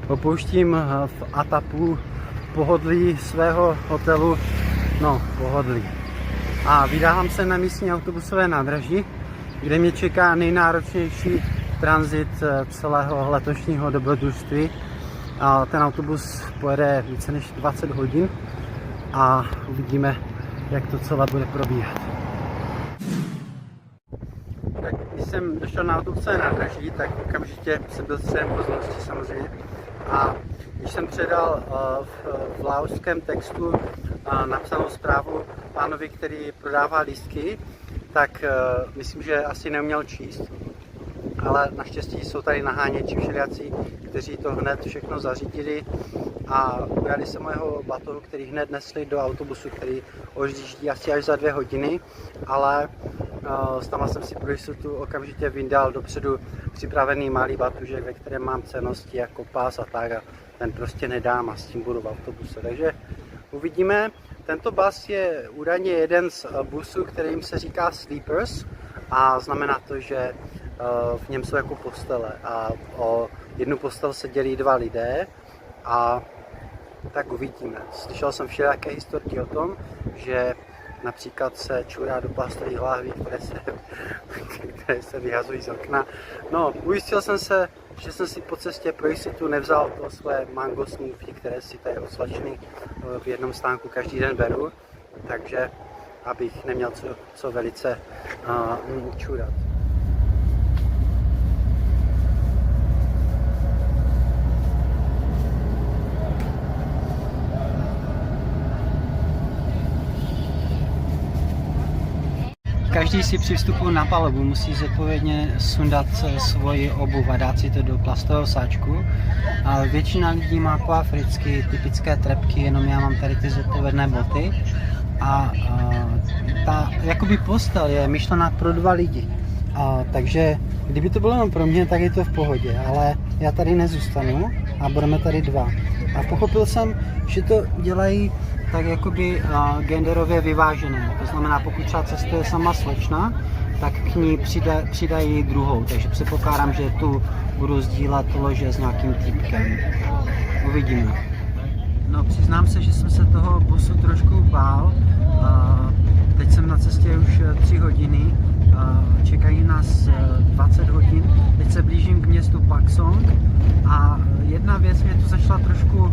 Opouštím v Atapu pohodlí svého hotelu, no pohodlí. A vydávám se na místní autobusové nádraží, kde mě čeká nejnáročnější tranzit celého letošního dobrodružství. A ten autobus pojede více než 20 hodin a uvidíme, jak to celé bude probíhat. Tak když jsem došel na autobusové nádraží, tak okamžitě jsem byl středem pozornosti samozřejmě. A když jsem předal v laoském textu napsanou zprávu pánovi, který prodává lístky, tak myslím, že asi neuměl číst. Ale naštěstí jsou tady naháněči všelijací, kteří to hned všechno zařídili a ujali se mého batohu, který hned nesli do autobusu, který odjíždí asi až za 2 hodiny, ale tam jsem si pro jistotu okamžitě vyndal dopředu připravený malý batužek, ve kterém mám cennosti jako pás a tak, a ten prostě nedám a s tím budu v autobuse. Takže uvidíme. Tento bus je údajně jeden z busů, kterým se říká Sleepers, a znamená to, že v něm jsou jako postele a o jednu postel se dělí 2 lidé a tak uvidíme. Slyšel jsem všelijaké historky o tom, že například se čurá do plastových láhví, které se vyhazují z okna. No, ujistil jsem se, že jsem si po cestě pro jistotu nevzal to své mango smoothie, které si tady oslačený v jednom stánku každý den beru, takže abych neměl co velice čurat. Každý si při vstupu na palubu musí zodpovědně sundat svoji obuv a dát si to do plastového sáčku. A většina lidí má po africky typické trepky, jenom já mám tady ty zodpovědné boty. A ta jakoby postel je myšlená pro 2 lidi. Takže kdyby to bylo jenom pro mě, tak je to v pohodě, ale já tady nezůstanu a budeme tady 2. A pochopil jsem, že to dělají tak jakoby genderově vyvážené. To znamená, pokud třeba cestuje sama slečna, tak k ní přidají druhou. Takže předpokládám, že tu budu sdílet lože s nějakým týpkem. Uvidíme. No, přiznám se, že jsem se toho busu trošku bál. Teď jsem na cestě už 3 hodiny. Čekají nás 20 hodin. Teď se blížím k městu Pak Song a jedna věc mě tu začala trošku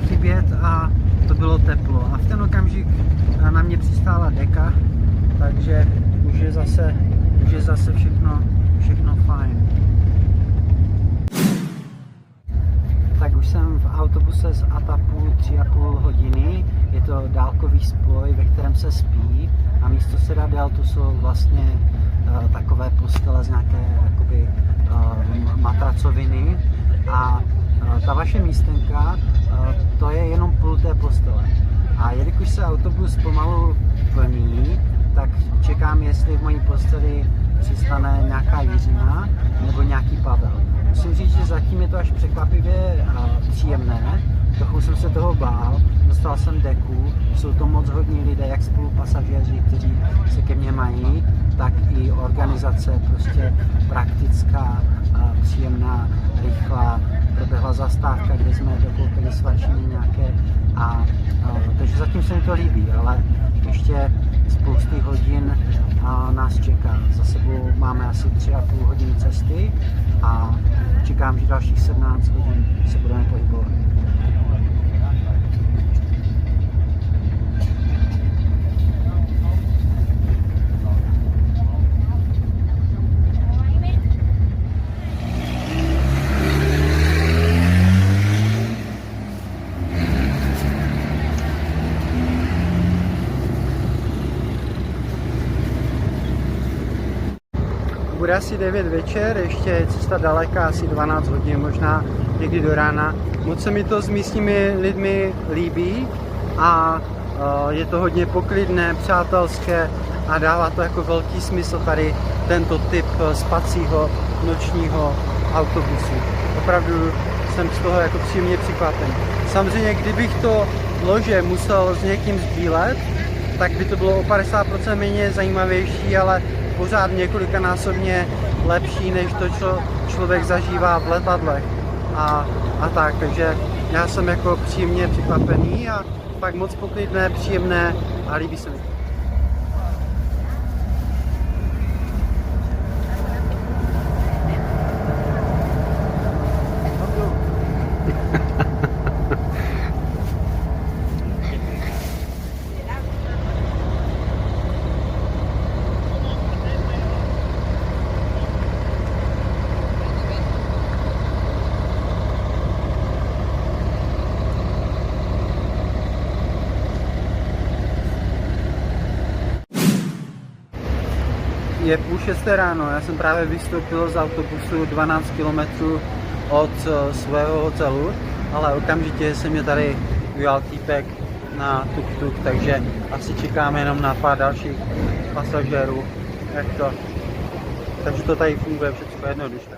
chybět a to bylo teplo. A v ten okamžik na mě přistála deka, takže už je zase všechno fajn. Tak už jsem v autobuse z Atapu 3,5 hodiny. Je to dálkový spoj, ve kterém se spí a místo sedadel tu jsou vlastně takové postele z nějaké jakoby, matracoviny a ta vaše místenka, to je jenom půl té postele. A jelikož se autobus pomalu plní, tak čekám, jestli v mojí posteli přistane nějaká Jiřina nebo nějaký Pavel. Musím říct, že zatím je to až překvapivě příjemné. Trochu jsem se toho bál, dostal jsem deku, jsou to moc hodní lidé, jak spolupasažéři, kteří se ke mně mají, tak i organizace, prostě praktická, příjemná, rychlá. Proběhla zastávka, kde jsme dokoupili svačiny nějaké takže zatím se mi to líbí, ale ještě spousty hodin nás čeká. Za sebou máme asi 3,5 hodiny cesty a čekám, že dalších 17 hodin se budeme pohybovat. Bude asi 9 večer, ještě je cesta daleká, asi 12 hodin, možná někdy do rána. Moc se mi to s místními lidmi líbí a je to hodně poklidné, přátelské a dává to jako velký smysl tady tento typ spacího nočního autobusu. Opravdu jsem z toho jako příjemně překvapen. Samozřejmě, kdybych to lože musel s někým sdílet, tak by to bylo o 50% méně zajímavější, ale pořád několikanásobně lepší, než to, co člověk zažívá v letadlech. A a tak, takže já jsem jako příjemně překvapený a fakt moc poklidné, příjemné a líbí se mi. Je 5:30 ráno, já jsem právě vystoupil z autobusu 12 km od svého hotelu, ale okamžitě se mě tady ujal týpek na tuk-tuk, takže asi čekáme jenom na pár dalších pasažérů. Takže to tady funguje všechno jednoduše.